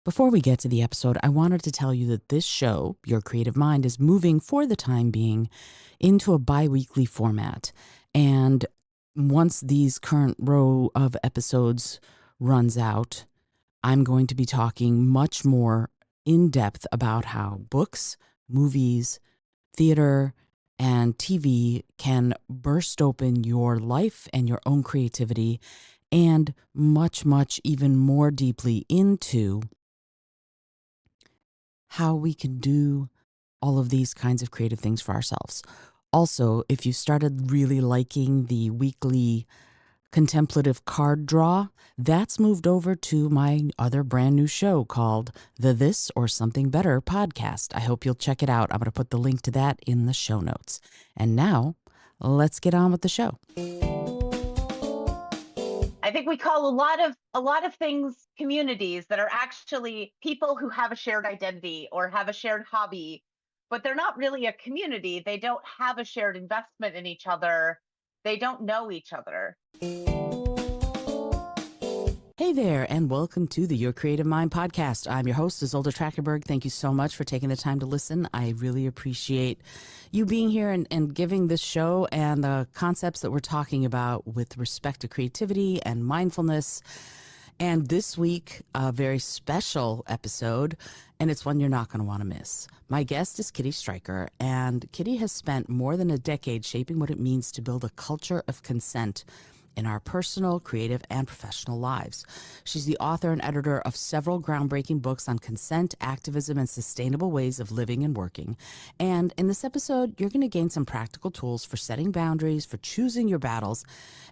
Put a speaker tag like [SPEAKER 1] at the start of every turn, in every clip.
[SPEAKER 1] Before we get to the episode, I wanted to tell you that this show, Your Creative Mind, is moving for the time being into a bi-weekly format. And once these current row of episodes runs out, I'm going to be talking much more in depth about how books, movies, theater, and TV can burst open your life and your own creativity, and much, much even more deeply into how we can do all of these kinds of creative things for ourselves. Also, if you started really liking the weekly contemplative card draw, that's moved over to my other brand new show called the This or Something Better podcast. I hope you'll check it out. I'm going to put the link to that in the show notes. And now, let's get on with the show.
[SPEAKER 2] I think we call a lot of things communities that are actually people who have a shared identity or have a shared hobby, but they're not really a community. They don't have a shared investment in each other. They don't know each other.
[SPEAKER 1] Hey there, and welcome to the Your Creative Mind podcast. I'm your host, Isolde Trachtenberg. Thank you so much for taking the time to listen. I really appreciate you being here and giving this show and the concepts that we're talking about with respect to creativity and mindfulness. And this week, a very special episode, and it's one you're not going to want to miss. My guest is Kitty Stryker, and Kitty has spent more than a decade shaping what it means to build a culture of consent in our personal, creative, and professional lives. She's the author and editor of several groundbreaking books on consent, activism, and sustainable ways of living and working. And in this episode, you're going to gain some practical tools for setting boundaries, for choosing your battles,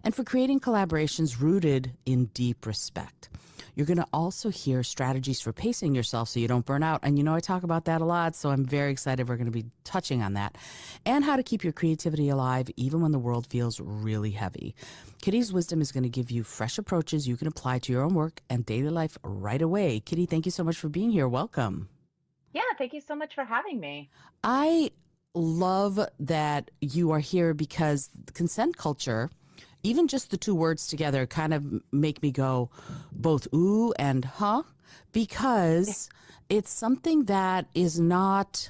[SPEAKER 1] and for creating collaborations rooted in deep respect. You're going to also hear strategies for pacing yourself so you don't burn out. And you know, I talk about that a lot, so I'm very excited we're going to be touching on that. And how to keep your creativity alive even when the world feels really heavy. Kitty's wisdom is going to give you fresh approaches you can apply to your own work and daily life right away. Kitty, thank you so much for being here. Welcome.
[SPEAKER 2] Yeah, thank you so much for having me.
[SPEAKER 1] I love that you are here because consent culture, even just the two words together, kind of make me go both ooh and huh, because it's something that is not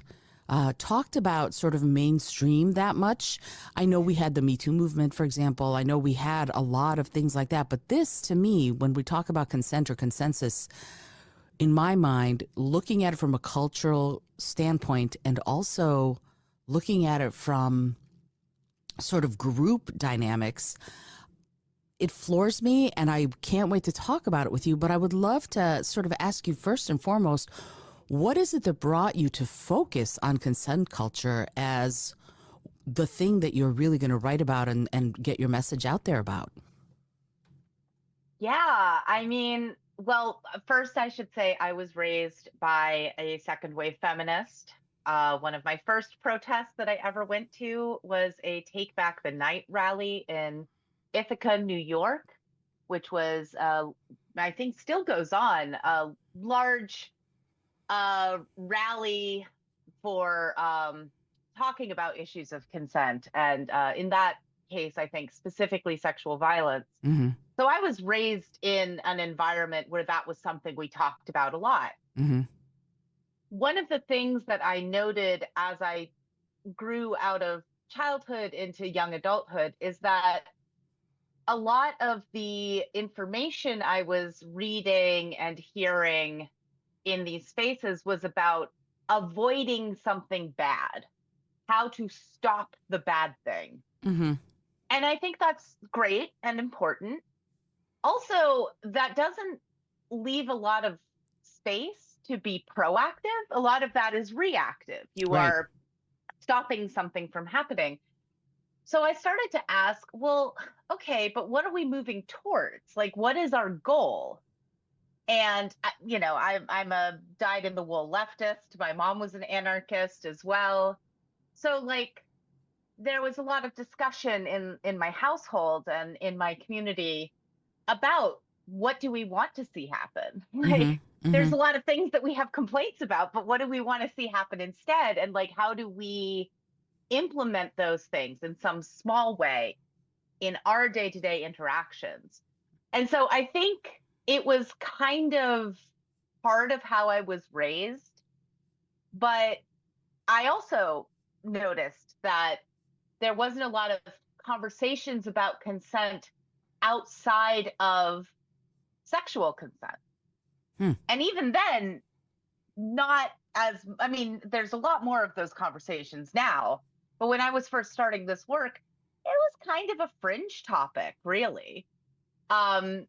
[SPEAKER 1] talked about sort of mainstream that much. I know we had the Me Too movement, for example. I know we had a lot of things like that. But this, to me, when we talk about consent or consensus, in my mind, looking at it from a cultural standpoint and also looking at it from sort of group dynamics, it floors me, and I can't wait to talk about it with you. But I would love to sort of ask you first and foremost, what is it that brought you to focus on consent culture as the thing that you're really going to write about and get your message out there about?
[SPEAKER 2] Yeah, I mean, well, first I should say I was raised by a second wave feminist. One of my first protests that I ever went to was a Take Back the Night rally in Ithaca, New York, which was, I think still goes on, a large rally for talking about issues of consent. And in that case, I think specifically sexual violence.
[SPEAKER 1] Mm-hmm.
[SPEAKER 2] So I was raised in an environment where that was something we talked about a lot.
[SPEAKER 1] Mm-hmm.
[SPEAKER 2] One of the things that I noted as I grew out of childhood into young adulthood is that a lot of the information I was reading and hearing in these spaces was about avoiding something bad, how to stop the bad thing.
[SPEAKER 1] Mm-hmm.
[SPEAKER 2] And I think that's great and important. Also, that doesn't leave a lot of space to be proactive. A lot of that is reactive. You
[SPEAKER 1] Right.
[SPEAKER 2] are stopping something from happening. So I started to ask, well, okay, but what are we moving towards? Like, what is our goal? And you know, I'm a dyed in the wool leftist. My mom was an anarchist as well. So like there was a lot of discussion in my household and in my community about what do we want to see happen?
[SPEAKER 1] Mm-hmm.
[SPEAKER 2] Like
[SPEAKER 1] Mm-hmm.
[SPEAKER 2] there's a lot of things that we have complaints about, but what do we want to see happen instead? And like how do we implement those things in some small way in our day-to-day interactions? And so I think it was kind of part of how I was raised, but I also noticed that there wasn't a lot of conversations about consent outside of sexual consent.
[SPEAKER 1] Hmm.
[SPEAKER 2] And even then, not as, I mean, there's a lot more of those conversations now. But when I was first starting this work, it was kind of a fringe topic, really. Um,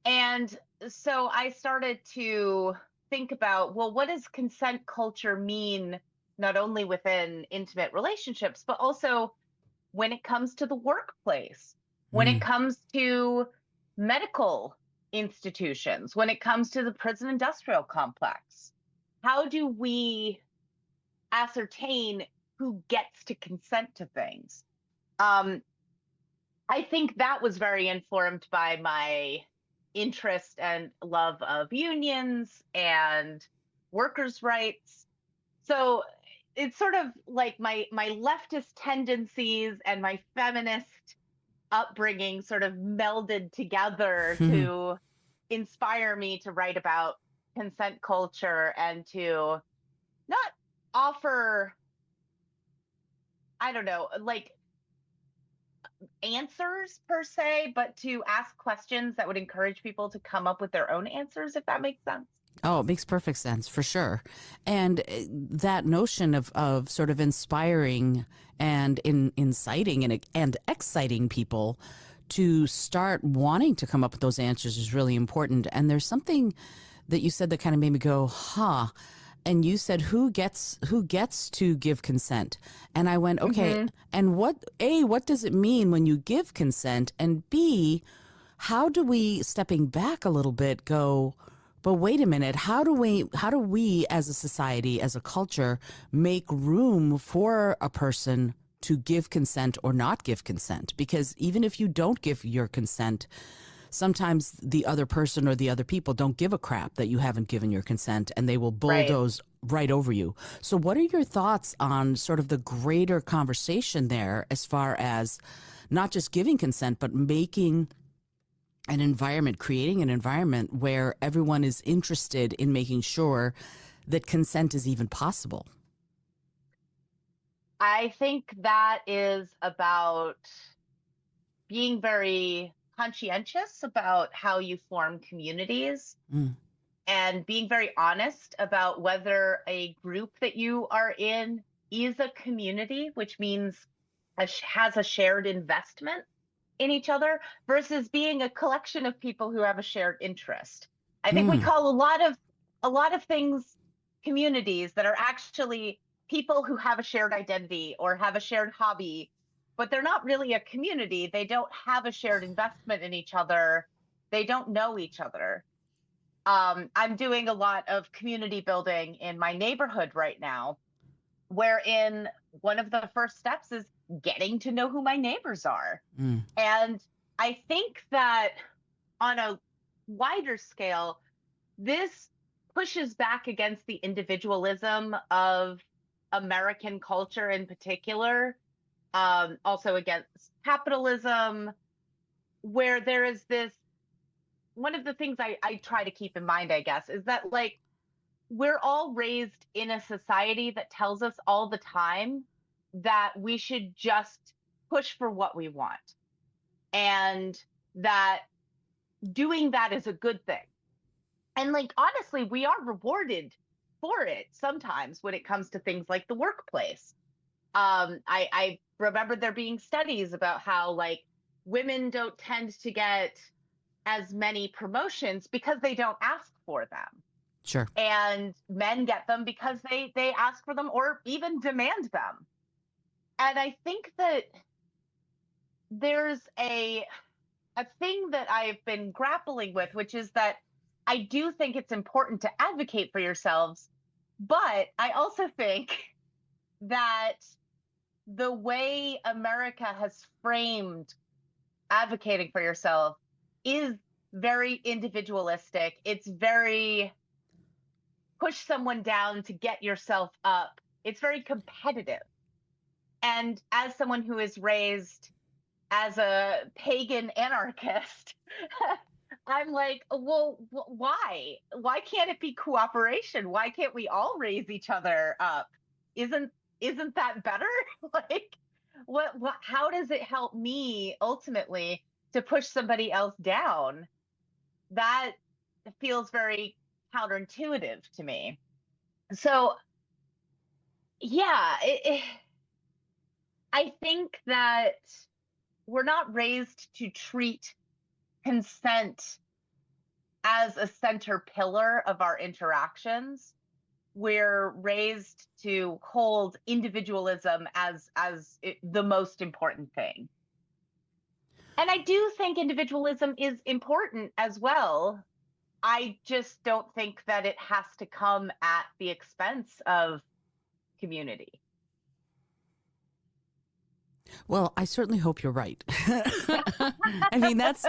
[SPEAKER 2] and so I started to think about, well, what does consent culture mean, not only within intimate relationships, but also when it comes to the workplace, when
[SPEAKER 1] Hmm.
[SPEAKER 2] it comes to medical institutions, when it comes to the prison industrial complex? How do we ascertain who gets to consent to things? Um, I think that was very informed by my interest and love of unions and workers' rights. So it's sort of like my leftist tendencies and my feminist upbringing sort of melded together
[SPEAKER 1] Hmm.
[SPEAKER 2] to inspire me to write about consent culture and to not offer, I don't know, like answers per se, but to ask questions that would encourage people to come up with their own answers, if that makes sense.
[SPEAKER 1] Oh, it makes perfect sense for sure. And that notion of sort of inspiring and inciting and exciting people to start wanting to come up with those answers is really important. And there's something that you said that kind of made me go, huh. And you said, who gets to give consent? And I went, okay.
[SPEAKER 2] Hmm.
[SPEAKER 1] And what does it mean when you give consent? And B, how do we, stepping back a little bit, go, but wait a minute, how do we as a society, as a culture, make room for a person to give consent or not give consent? Because even if you don't give your consent, sometimes the other person or the other people don't give a crap that you haven't given your consent, and they will
[SPEAKER 2] Right.
[SPEAKER 1] bulldoze right over you. So what are your thoughts on sort of the greater conversation there, as far as not just giving consent, but making an environment, creating an environment where everyone is interested in making sure that consent is even possible?
[SPEAKER 2] I think that is about being very conscientious about how you form communities
[SPEAKER 1] Mm.
[SPEAKER 2] and being very honest about whether a group that you are in is a community, which means has a shared investment in each other, versus being a collection of people who have a shared interest. I think we
[SPEAKER 1] Mm.
[SPEAKER 2] call a lot of things communities that are actually people who have a shared identity or have a shared hobby, but they're not really a community. They don't have a shared investment in each other. They don't know each other. I'm doing a lot of community building in my neighborhood right now, wherein one of the first steps is getting to know who my neighbors are.
[SPEAKER 1] Mm.
[SPEAKER 2] And I think that on a wider scale, this pushes back against the individualism of American culture in particular, also against capitalism, where there is this, one of the things I try to keep in mind, I guess, is that like we're all raised in a society that tells us all the time that we should just push for what we want, and that doing that is a good thing. And like honestly, we are rewarded for it sometimes when it comes to things like the workplace. I remember there being studies about how like women don't tend to get as many promotions because they don't ask for them,
[SPEAKER 1] Sure.
[SPEAKER 2] and men get them because they ask for them or even demand them. And I think that there's a thing that I've been grappling with, which is that I do think it's important to advocate for yourselves, but I also think that the way America has framed advocating for yourself is very individualistic. It's very push someone down to get yourself up. It's very competitive. And as someone who is raised as a pagan anarchist, I'm like, well, why? Why can't it be cooperation? Why can't we all raise each other up? Isn't isn't that better? Like, how does it help me ultimately to push somebody else down? That feels very counterintuitive to me. So, yeah, I think that we're not raised to treat consent as a center pillar of our interactions. We're raised to hold individualism as the most important thing. And I do think individualism is important as well. I just don't think that it has to come at the expense of community.
[SPEAKER 1] Well, I certainly hope you're right. I mean, that's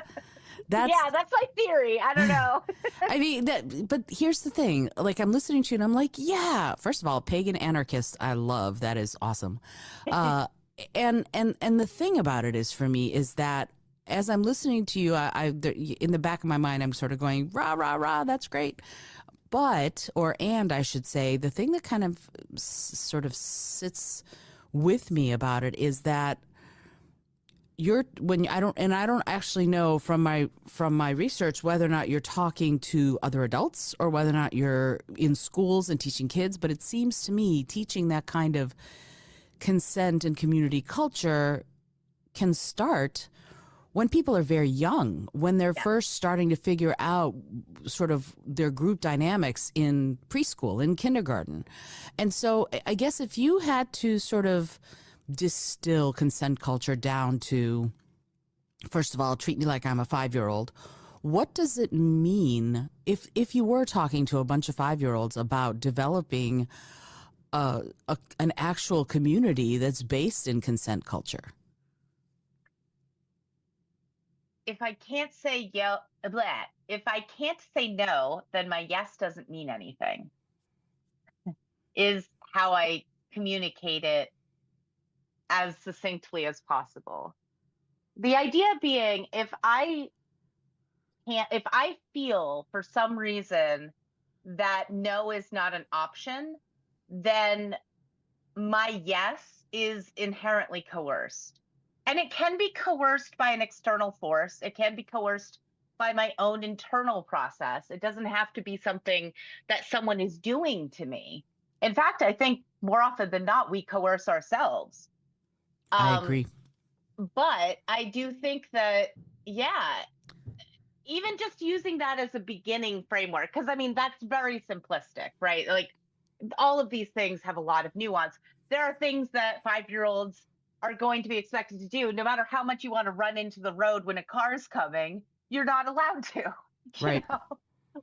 [SPEAKER 2] Yeah, that's my theory. I don't know.
[SPEAKER 1] I mean that, but here's the thing. Like, I'm listening to you and I'm like, yeah, first of all, pagan anarchist, I love. That is awesome. Uh and the thing about it is, for me, is that as I'm listening to you, in the back of my mind I'm sort of going, rah rah rah, that's great. And I should say, the thing that kind of sort of sits with me about it is that I don't actually know from my research whether or not you're talking to other adults or whether or not you're in schools and teaching kids, but it seems to me teaching that kind of consent and community culture can start when people are very young, when they're
[SPEAKER 2] Yeah.
[SPEAKER 1] first starting to figure out sort of their group dynamics in preschool, in kindergarten. And so I guess if you had to sort of distill consent culture down to, first of all, treat me like I'm a 5-year-old, what does it mean if you were talking to a bunch of 5-year-olds about developing an actual community that's based in consent culture?
[SPEAKER 2] If I can't say if I can't say no, then my yes doesn't mean anything, is how I communicate it as succinctly as possible. The idea being, if I feel for some reason that no is not an option, then my yes is inherently coerced. And it can be coerced by an external force, it can be coerced by my own internal process. It doesn't have to be something that someone is doing to me. In fact, I think more often than not, we coerce ourselves.
[SPEAKER 1] I
[SPEAKER 2] Um,
[SPEAKER 1] agree.
[SPEAKER 2] but I do think that, yeah, even just using that as a beginning framework, because I mean, that's very simplistic, right? Like, all of these things have a lot of nuance. There are things that 5-year-olds are going to be expected to do, no matter how much you want to run into the road when a car's coming, you're not allowed to, you
[SPEAKER 1] Right.
[SPEAKER 2] know,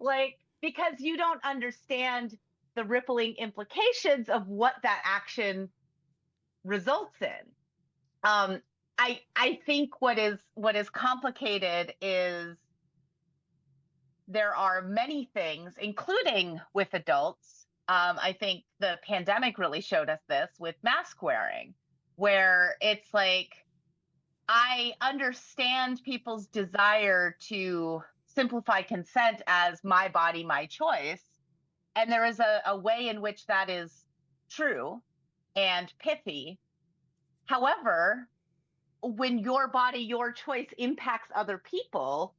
[SPEAKER 2] like, because you don't understand the rippling implications of what that action results in. Um, I think what is complicated is there are many things, including with adults. I think the pandemic really showed us this with mask wearing, where it's like, I understand people's desire to simplify consent as my body, my choice. And there is a way in which that is true and pithy. However, when your body, your choice impacts other people,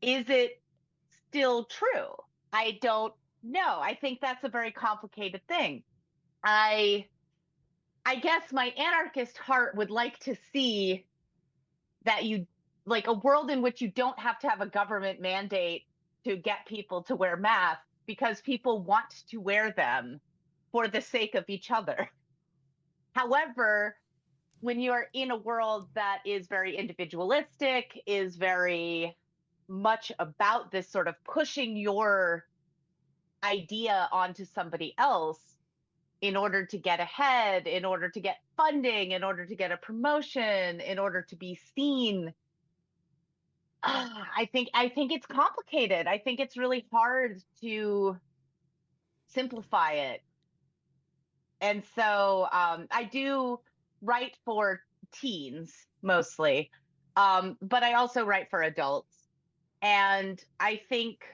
[SPEAKER 2] is it still true? I don't know. I think that's a very complicated thing. I I guess my anarchist heart would like to see that you, like, a world in which you don't have to have a government mandate to get people to wear masks because people want to wear them for the sake of each other. However, when you're in a world that is very individualistic, is very much about this sort of pushing your idea onto somebody else in order to get ahead, in order to get funding, in order to get a promotion, in order to be seen. I think it's complicated. I think it's really hard to simplify it. And so I do write for teens mostly, but I also write for adults. And I think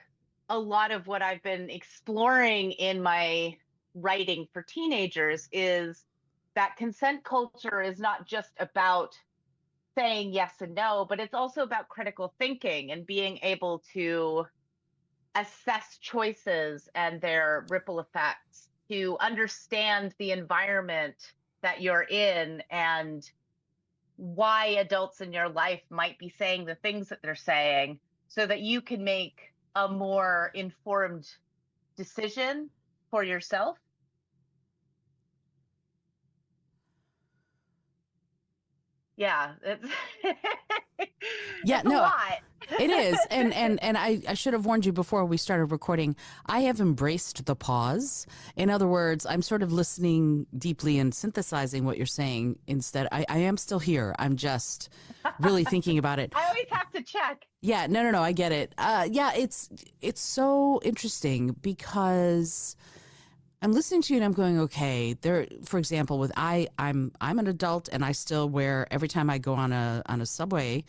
[SPEAKER 2] a lot of what I've been exploring in my writing for teenagers is that consent culture is not just about saying yes and no, but it's also about critical thinking and being able to assess choices and their ripple effects, to understand the environment that you're in and why adults in your life might be saying the things that they're saying so that you can make a more informed decision for yourself. Yeah, it's
[SPEAKER 1] Yeah,
[SPEAKER 2] it's a
[SPEAKER 1] no,
[SPEAKER 2] lot.
[SPEAKER 1] it is. And I should have warned you before we started recording. I have embraced the pause. In other words, I'm sort of listening deeply and synthesizing what you're saying instead. I am still here. I'm just really thinking about it.
[SPEAKER 2] I always have to check.
[SPEAKER 1] Yeah, no, I get it. Yeah, it's so interesting because I'm listening to you and I'm going, okay, there, for example, with I'm an adult and I still wear, every time I go on a subway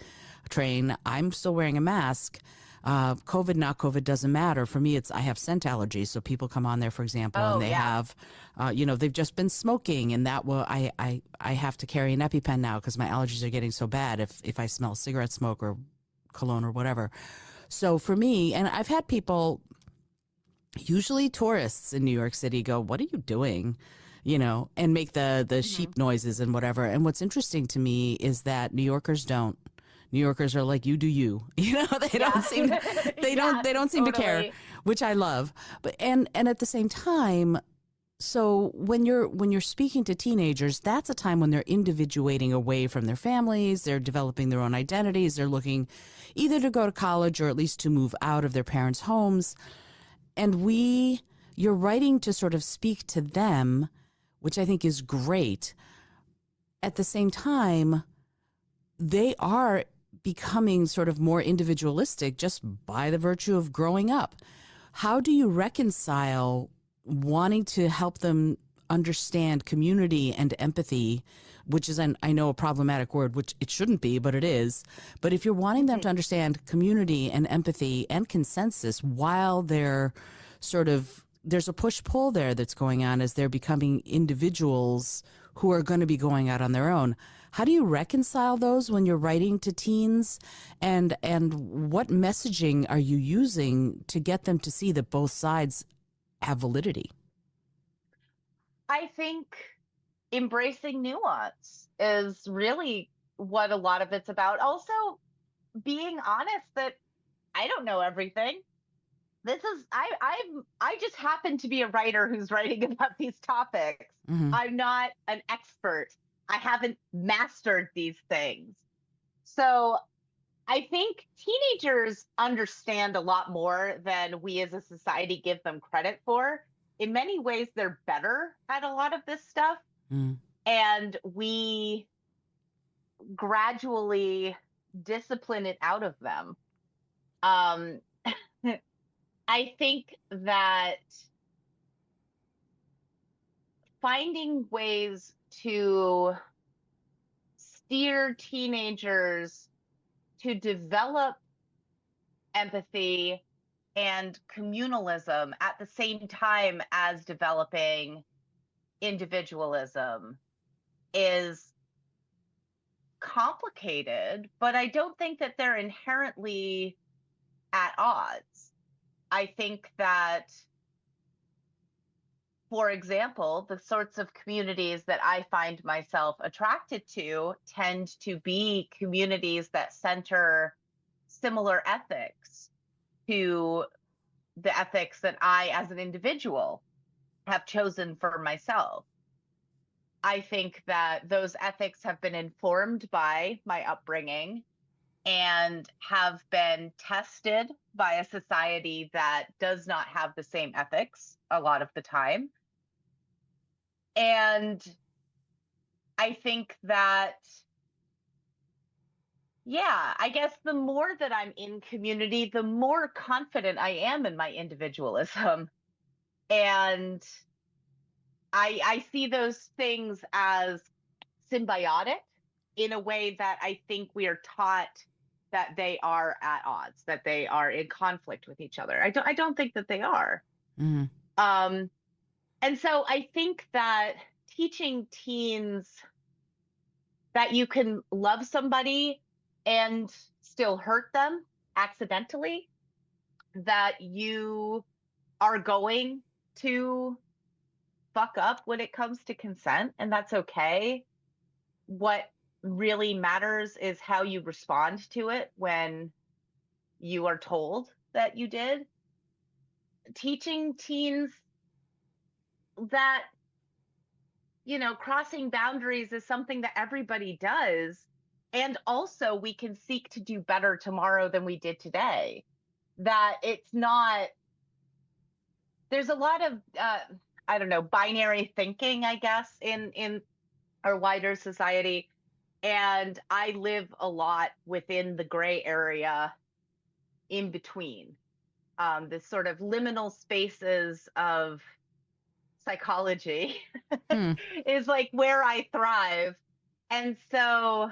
[SPEAKER 1] train, I'm still wearing a mask. COVID, not COVID, doesn't matter. For me, I have scent allergies. So people come on there, for example, and
[SPEAKER 2] Oh,
[SPEAKER 1] they
[SPEAKER 2] yeah.
[SPEAKER 1] have, they've just been smoking, and that will, I have to carry an EpiPen now because my allergies are getting so bad if I smell cigarette smoke or cologne or whatever. So for me, and I've had people, usually tourists in New York City, go, "What are you doing?" And make the
[SPEAKER 2] Mhm.
[SPEAKER 1] sheep noises and whatever. And what's interesting to me is that New Yorkers don't. New Yorkers are like, you do you. They
[SPEAKER 2] Yeah.
[SPEAKER 1] don't seem
[SPEAKER 2] Yeah,
[SPEAKER 1] they don't seem to care,
[SPEAKER 2] totally.
[SPEAKER 1] which I love. But and at the same time, so when you're speaking to teenagers, that's a time when they're individuating away from their families, they're developing their own identities, they're looking either to go to college or at least to move out of their parents' homes. And you're writing to sort of speak to them, which I think is great. At the same time, they are becoming sort of more individualistic just by the virtue of growing up. How do you reconcile wanting to help them understand community and empathy, which is, I know, a problematic word, which it shouldn't be, but it is. But if you're wanting them to understand community and empathy and consensus while they're sort of, there's a push pull there that's going on as they're becoming individuals who are going to be going out on their own. How do you reconcile those when you're writing to teens, and what messaging are you using to get them to see that both sides have validity?
[SPEAKER 2] I think embracing nuance is really what a lot of it's about. Also, being honest that I don't know everything. This is I just happen to be a writer who's writing about these topics.
[SPEAKER 1] Hmm.
[SPEAKER 2] I'm not an expert. I haven't mastered these things. So I think teenagers understand a lot more than we as a society give them credit for. In many ways, they're better at a lot of this stuff.
[SPEAKER 1] Mm.
[SPEAKER 2] And we gradually discipline it out of them. Um, I think that finding ways to steer teenagers to develop empathy and communalism at the same time as developing individualism is complicated, but I don't think that they're inherently at odds. I think that, for example, the sorts of communities that I find myself attracted to tend to be communities that center similar ethics to the ethics that I, as an individual, have chosen for myself. I think that those ethics have been informed by my upbringing and have been tested by a society that does not have the same ethics a lot of the time. And I think that, yeah, I guess the more that I'm in community, the more confident I am in my individualism. And I see those things as symbiotic in a way that I think we are taught that they are at odds, that they are in conflict with each other. I don't think that they are.
[SPEAKER 1] Mm-hmm.
[SPEAKER 2] And so I think that teaching teens that you can love somebody and still hurt them accidentally, that you are going to fuck up when it comes to consent, and that's okay. What really matters is how you respond to it when you are told that you did. Teaching teens that, crossing boundaries is something that everybody does. And also, we can seek to do better tomorrow than we did today. That it's not, there's a lot of, I don't know, binary thinking, I guess, in our wider society. And I live a lot within the gray area in between, this sort of liminal spaces of psychology
[SPEAKER 1] Hmm.
[SPEAKER 2] is like where I thrive. And so,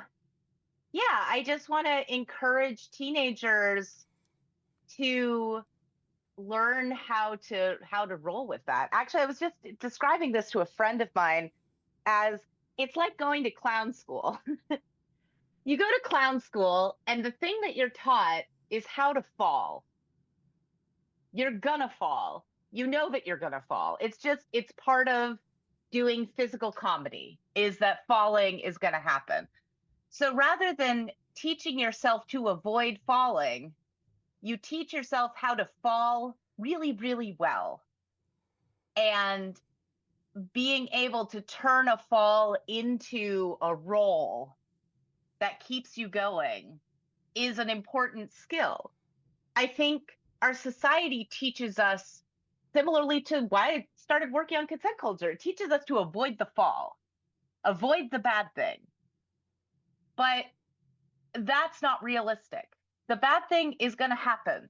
[SPEAKER 2] yeah, I just want to encourage teenagers to learn how to roll with that. Actually, I was just describing this to a friend of mine as it's like going to clown school. You go to clown school, and the thing that you're taught is how to fall. You're gonna fall. You know that you're gonna fall. It's part of doing physical comedy, is that falling is gonna happen. So rather than teaching yourself to avoid falling, you teach yourself how to fall really, really well. And being able to turn a fall into a roll that keeps you going is an important skill. I think our society teaches us, similarly to why I started working on consent culture, it teaches us to avoid the fall, avoid the bad thing. But that's not realistic. The bad thing is going to happen.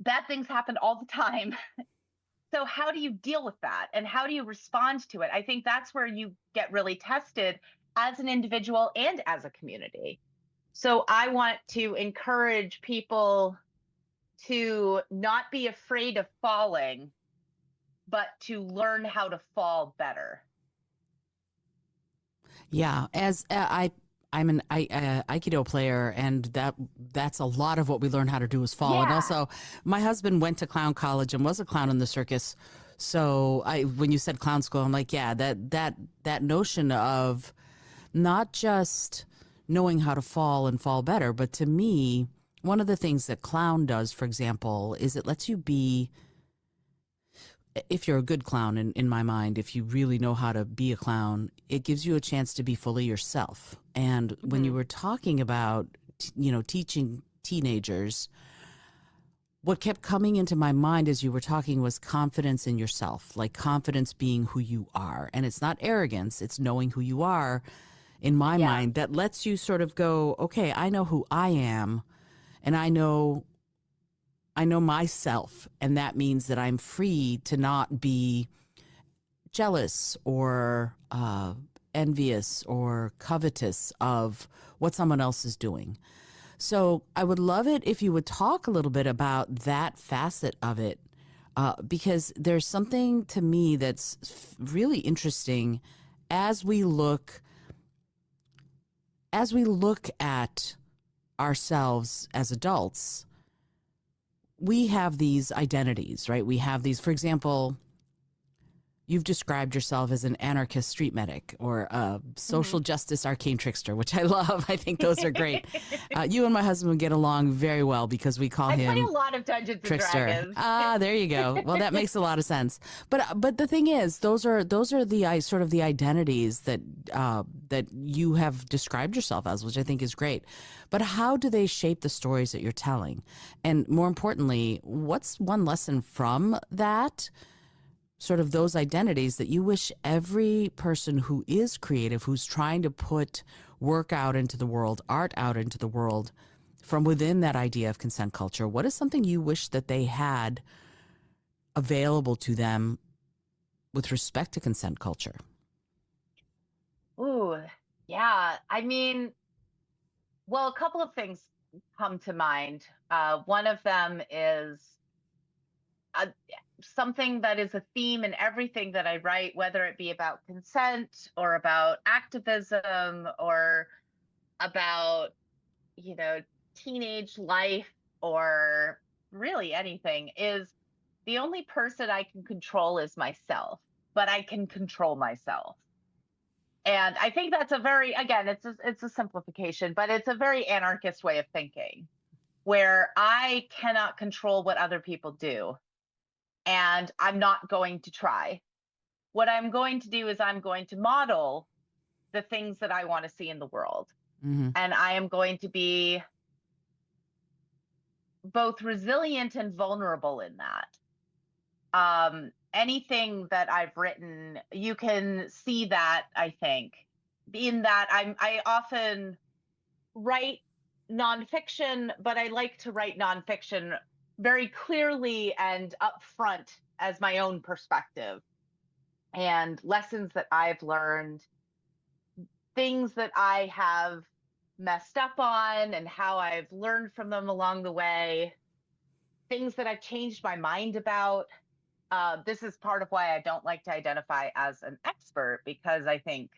[SPEAKER 2] Bad things happen all the time. So how do you deal with that? And how do you respond to it? I think that's where you get really tested as an individual and as a community. So I want to encourage people to not be afraid of falling, but to learn how to fall better.
[SPEAKER 1] Yeah, as I'm an Aikido player, and that's a lot of what we learn how to do is fall. And
[SPEAKER 2] Yeah.
[SPEAKER 1] also, my husband went to clown college and was a clown in the circus. So when you said clown school, I'm like, yeah, that notion of not just knowing how to fall and fall better, but to me, one of the things that clown does, for example, is it lets you be, if you're a good clown, in my mind, if you really know how to be a clown, it gives you a chance to be fully yourself. And when you were talking about, teaching teenagers, what kept coming into my mind as you were talking was confidence in yourself, like confidence being who you are. And it's not arrogance, it's knowing who you are, in my
[SPEAKER 2] Yeah.
[SPEAKER 1] mind, that lets you sort of go, okay, I know who I am, and I know myself, and that means that I'm free to not be jealous or envious or covetous of what someone else is doing. So I would love it if you would talk a little bit about that facet of it, because there's something to me that's really interesting as we look at ourselves as adults. We have these identities, right? We have these, for example, you've described yourself as an anarchist street medic or a social justice arcane trickster, which I love. I think those are great. You and my husband would get along very well because we call
[SPEAKER 2] I play
[SPEAKER 1] him
[SPEAKER 2] a lot of Dungeons and
[SPEAKER 1] trickster.
[SPEAKER 2] Dragons.
[SPEAKER 1] Ah, there you go. Well, that makes a lot of sense. But the thing is, those are the sort of the identities that that you have described yourself as, which I think is great. But how do they shape the stories that you're telling? And more importantly, what's one lesson from that, sort of those identities, that you wish every person who is creative, who's trying to put work out into the world, art out into the world, from within that idea of consent culture, what is something you wish that they had available to them with respect to consent culture?
[SPEAKER 2] Ooh, yeah. I mean, well, a couple of things. come to mind. One of them is uh, something that is a theme in everything that I write, whether it be about consent or about activism or about, you know, teenage life or really anything, is the only person I can control is myself, but I can control myself. And I think that's a very, again, it's a simplification, but it's a very anarchist way of thinking where I cannot control what other people do and I'm not going to try. What I'm going to do is I'm going to model the things that I want to see in the world.
[SPEAKER 1] Mm-hmm.
[SPEAKER 2] And I am going to be both resilient and vulnerable in that. Anything that I've written, you can see that, I think, in that I often write nonfiction, but I like to write nonfiction very clearly and upfront as my own perspective and lessons that I've learned, things that I have messed up on and how I've learned from them along the way, things that I've changed my mind about. This is part of why I don't like to identify as an expert, because I think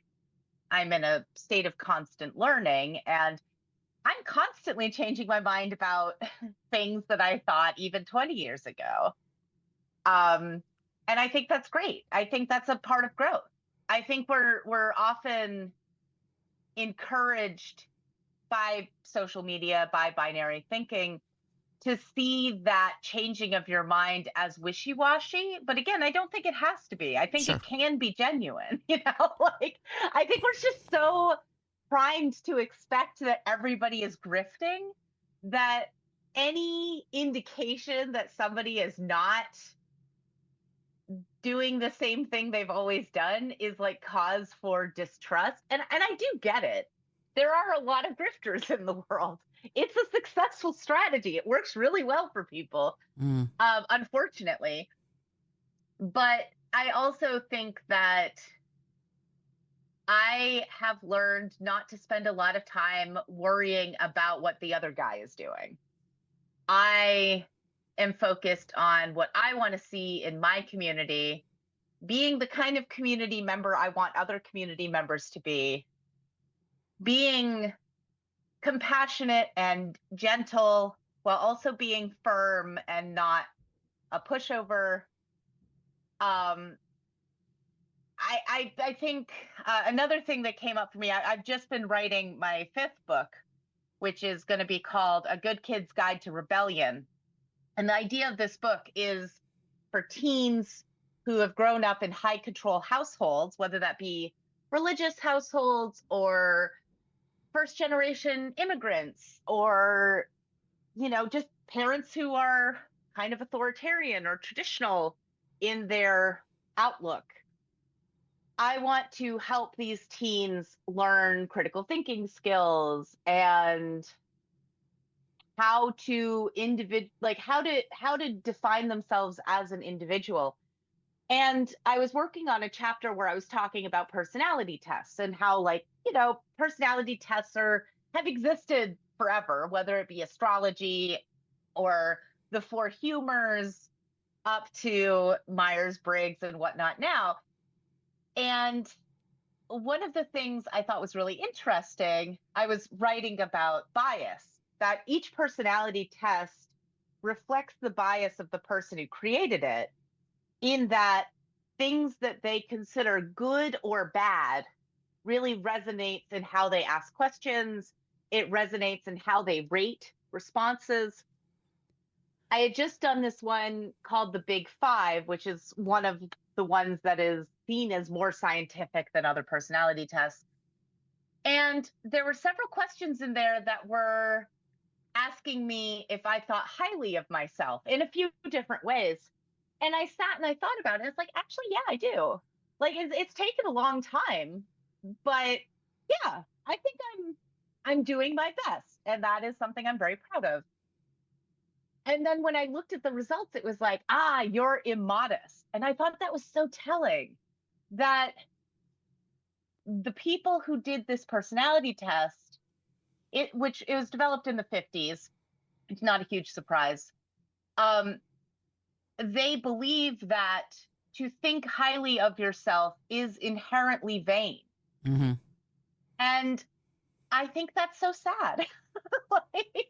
[SPEAKER 2] I'm in a state of constant learning and I'm constantly changing my mind about things that I thought even 20 years ago. Um, and I think that's great. I think that's a part of growth. I think we're often encouraged by social media, by binary thinking, to see that changing of your mind as wishy-washy. But again, I don't think it has to be. I think
[SPEAKER 1] Sure.
[SPEAKER 2] it can be genuine, you know, like I think we're just so primed to expect that everybody is grifting that any indication that somebody is not doing the same thing they've always done is like cause for distrust. And I do get it. There are a lot of grifters in the world. It's a successful strategy. It works really well for people,
[SPEAKER 1] Mm.
[SPEAKER 2] unfortunately. But I also think that I have learned not to spend a lot of time worrying about what the other guy is doing. I am focused on what I want to see in my community, being the kind of community member I want other community members to be, being compassionate and gentle while also being firm and not a pushover. Um, I think another thing that came up for me, I've just been writing my fifth book, which is going to be called A Good Kid's Guide to Rebellion. And the idea of this book is for teens who have grown up in high control households, whether that be religious households or first generation immigrants or, you know, just parents who are kind of authoritarian or traditional in their outlook. I want to help these teens learn critical thinking skills and how to how to define themselves as an individual. And I was working on a chapter where I was talking about personality tests and how, like, you know, personality tests have existed forever, whether it be astrology or the four humors up to Myers-Briggs and whatnot now. And one of the things I thought was really interesting, I was writing about bias, that each personality test reflects the bias of the person who created it, in that things that they consider good or bad really resonates in how they ask questions. It resonates in how they rate responses. I had just done this one called the Big Five, which is one of the ones that is seen as more scientific than other personality tests. And there were several questions in there that were asking me if I thought highly of myself in a few different ways. And I sat and I thought about it. It's like, actually, yeah, I do. Like, it's taken a long time, but yeah, I think I'm doing my best, and that is something I'm very proud of. And then when I looked at the results, it was like, you're immodest. And I thought that was so telling, that the people who did this personality test, which it was developed in the 50s. It's not a huge surprise. Um, they believe that to think highly of yourself is inherently vain.
[SPEAKER 1] Mm-hmm.
[SPEAKER 2] And I think that's so sad. Like,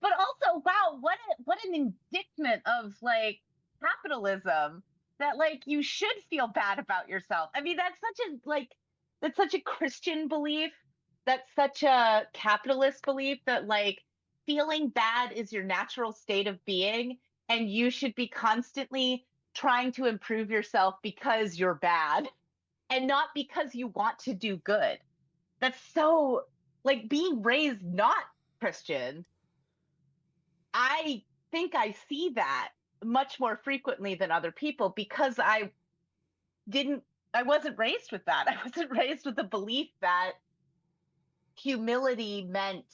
[SPEAKER 2] but also, wow, what an indictment of like capitalism, that like you should feel bad about yourself. I mean, that's such a Christian belief. That's such a capitalist belief that like feeling bad is your natural state of being, and you should be constantly trying to improve yourself because you're bad and not because you want to do good. That's so like being raised not Christian. I think I see that much more frequently than other people because I wasn't raised with that. I wasn't raised with the belief that humility meant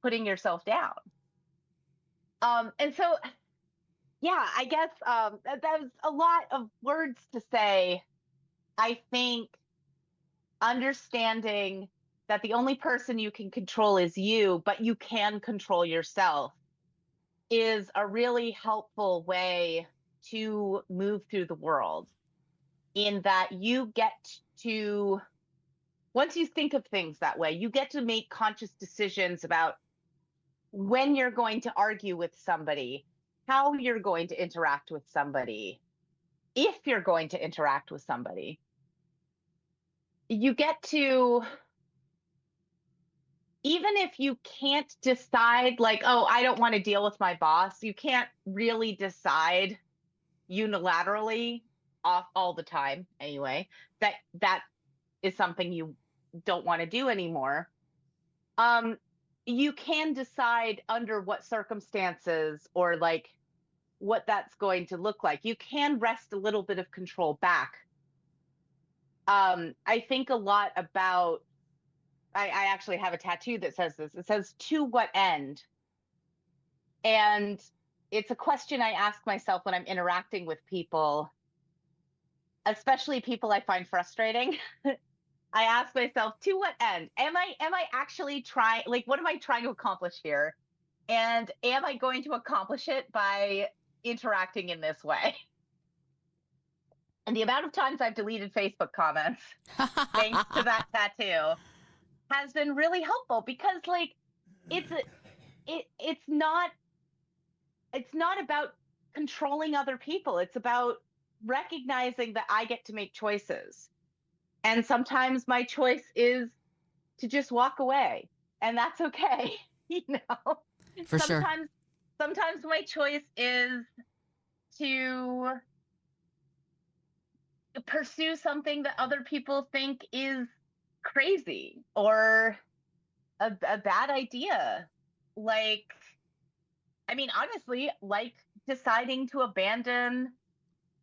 [SPEAKER 2] putting yourself down. And so, yeah, I guess that was a lot of words to say. I think understanding that the only person you can control is you, but you can control yourself, is a really helpful way to move through the world, in that you get to, once you think of things that way, you get to make conscious decisions about when you're going to argue with somebody, how you're going to interact with somebody, if you're going to interact with somebody. You get to, even if you can't decide, like, oh, I don't want to deal with my boss, you can't really decide unilaterally off all the time anyway, that is something you don't want to do anymore. You can decide under what circumstances, or like what that's going to look like. You can wrest a little bit of control back. I think a lot about, I actually have a tattoo that says this. It says, to what end? And it's a question I ask myself when I'm interacting with people, especially people I find frustrating. I ask myself, to what end? Am I actually trying, like, what am I trying to accomplish here? And am I going to accomplish it by interacting in this way? And the amount of times I've deleted Facebook comments thanks to that tattoo has been really helpful, because like it's it's not about controlling other people. It's about recognizing that I get to make choices. And sometimes my choice is to just walk away, and that's okay. You know,
[SPEAKER 1] For sure.
[SPEAKER 2] sometimes my choice is to pursue something that other people think is crazy or a bad idea. Like, I mean, honestly, like deciding to abandon,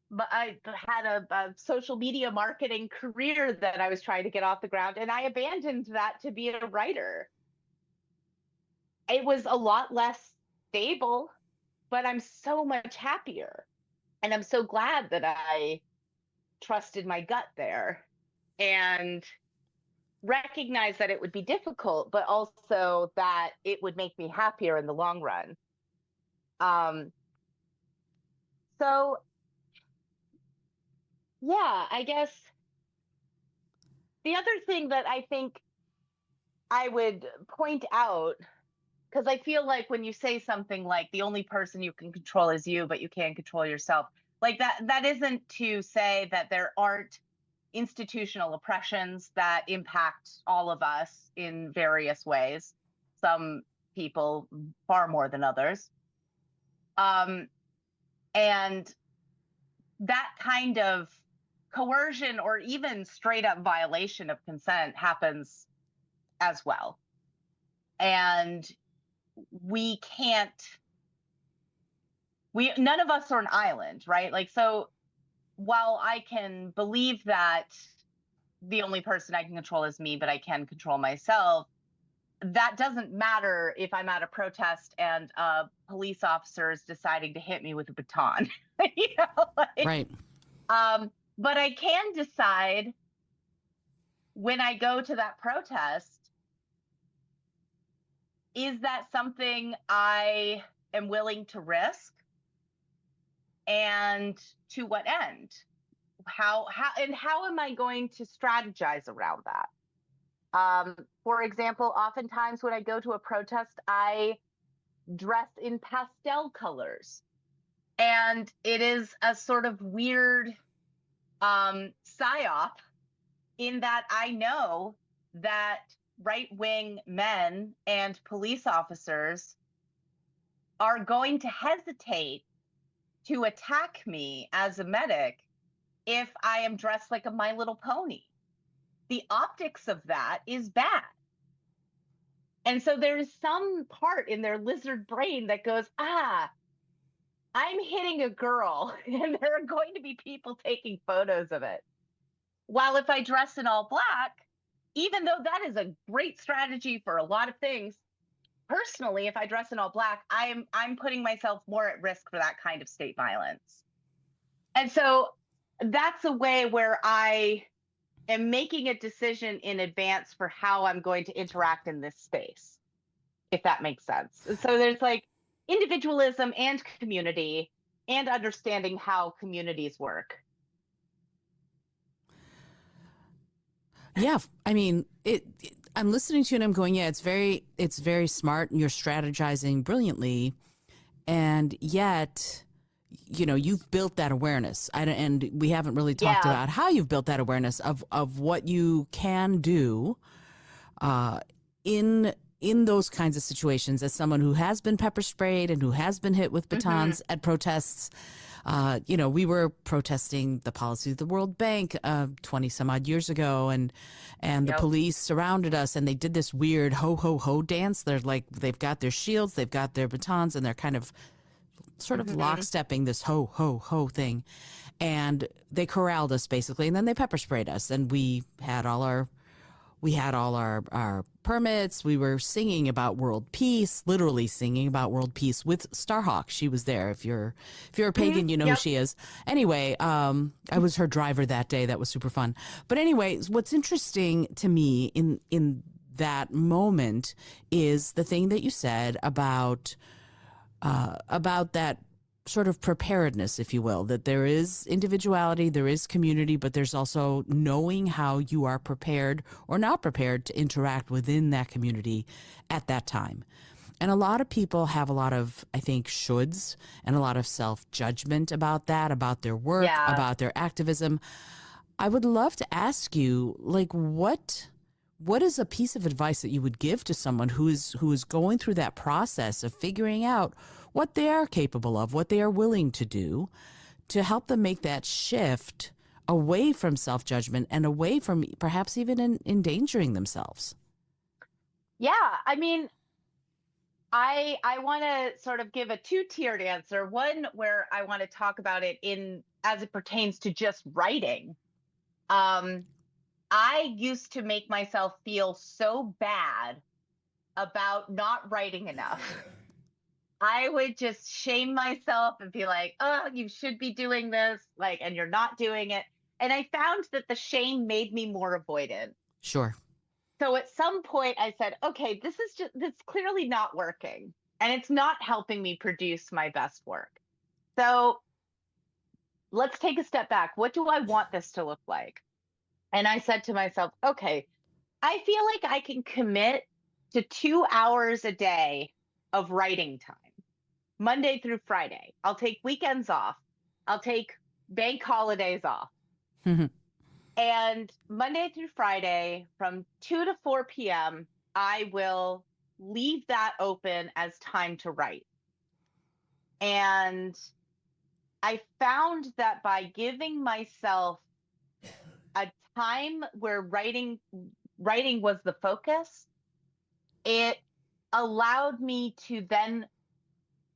[SPEAKER 2] but I had a social media marketing career that I was trying to get off the ground, and I abandoned that to be a writer. It was a lot less stable, but I'm so much happier. And I'm so glad that I trusted my gut there and recognized that it would be difficult, but also that it would make me happier in the long run. Um, so yeah, I guess the other thing that I think I would point out, because I feel like when you say something like the only person you can control is you, but you can't control yourself, like that isn't to say that there aren't institutional oppressions that impact all of us in various ways, some people far more than others. And that kind of coercion or even straight up violation of consent happens as well. And we can't, none of us are an island, right? Like, so while I can believe that the only person I can control is me, but I can control myself, that doesn't matter if I'm at a protest and a police officer is deciding to hit me with a baton. You know, like,
[SPEAKER 1] Right.
[SPEAKER 2] But I can decide when I go to that protest is that something I am willing to risk? And to what end? How am I going to strategize around that? For example, oftentimes when I go to a protest, I dress in pastel colors. And it is a sort of weird psyop in that I know that right-wing men and police officers are going to hesitate to attack me as a medic if I am dressed like a My Little Pony. The optics of that is bad. And so there is some part in their lizard brain that goes, I'm hitting a girl, and there are going to be people taking photos of it. While if I dress in all black, even though that is a great strategy for a lot of things, personally, if I dress in all black, I'm putting myself more at risk for that kind of state violence. And so that's a way where I am making a decision in advance for how I'm going to interact in this space, if that makes sense. So there's like individualism and community and understanding how communities work.
[SPEAKER 1] Yeah, I mean, I'm listening to you and I'm going, yeah, it's very smart and you're strategizing brilliantly, and yet, you've built that awareness, and we haven't really talked
[SPEAKER 2] Yeah.
[SPEAKER 1] about how you've built that awareness of what you can do in those kinds of situations as someone who has been pepper sprayed and who has been hit with batons at protests. We were protesting the policy of the World Bank 20 some odd years ago, and the police surrounded us, and they did this weird ho ho ho dance. They're like, they've got their shields, they've got their batons, and they're kind of sort of lockstepping this ho ho ho thing, and they corralled us basically, and then they pepper sprayed us, and we had all our permits. We were singing about world peace, literally singing about world peace with Starhawk. She was there. If you're a pagan, you know who she is. Anyway, I was her driver that day. That was super fun. But anyway, what's interesting to me in that moment is the thing that you said about that sort of preparedness, if you will, that there is individuality, there is community, but there's also knowing how you are prepared or not prepared to interact within that community at that time. And a lot of people have a lot of, I think, shoulds and a lot of self-judgment about that, about their work, about their activism. I would love to ask you, like, what is a piece of advice that you would give to someone who is going through that process of figuring out what they are capable of, what they are willing to do, to help them make that shift away from self-judgment and away from perhaps even endangering themselves?
[SPEAKER 2] Yeah, I mean, I want to sort of give a two-tiered answer. One where I want to talk about it as it pertains to just writing. I used to make myself feel so bad about not writing enough. I would just shame myself and be like, oh, you should be doing this, like, and you're not doing it. And I found that the shame made me more avoidant.
[SPEAKER 1] Sure.
[SPEAKER 2] So at some point I said, okay, this clearly not working, and it's not helping me produce my best work. So let's take a step back. What do I want this to look like? And I said to myself, okay, I feel like I can commit to 2 hours a day of writing time, Monday through Friday. I'll take weekends off. I'll take bank holidays off. And Monday through Friday from 2 to 4 p.m., I will leave that open as time to write. And I found that by giving myself a time where writing was the focus, it allowed me to then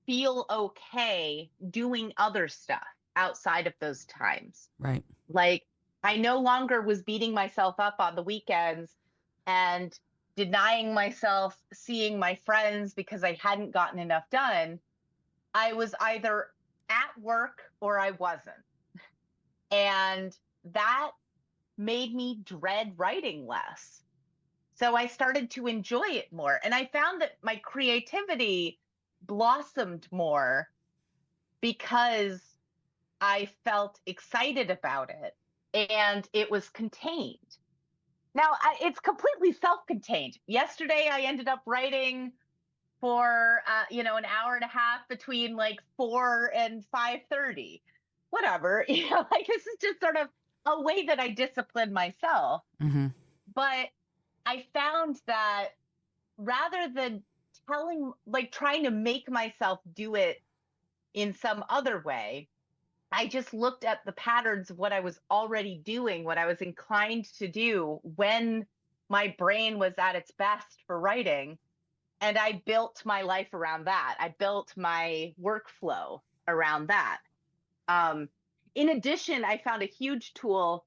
[SPEAKER 2] feel okay doing other stuff outside of those times.
[SPEAKER 1] Right.
[SPEAKER 2] Like, I no longer was beating myself up on the weekends and denying myself seeing my friends because I hadn't gotten enough done. I was either at work or I wasn't. And that made me dread writing less. So I started to enjoy it more. And I found that my creativity blossomed more because I felt excited about it and it was contained. Now, it's completely self contained. Yesterday, I ended up writing for an hour and a half between like 4 and 5:30, whatever. Like this is just sort of a way that I discipline myself.
[SPEAKER 1] Mm-hmm.
[SPEAKER 2] But I found that rather than trying to make myself do it in some other way, I just looked at the patterns of what I was already doing, what I was inclined to do when my brain was at its best for writing. And I built my life around that. I built my workflow around that. Um, in addition, I found a huge tool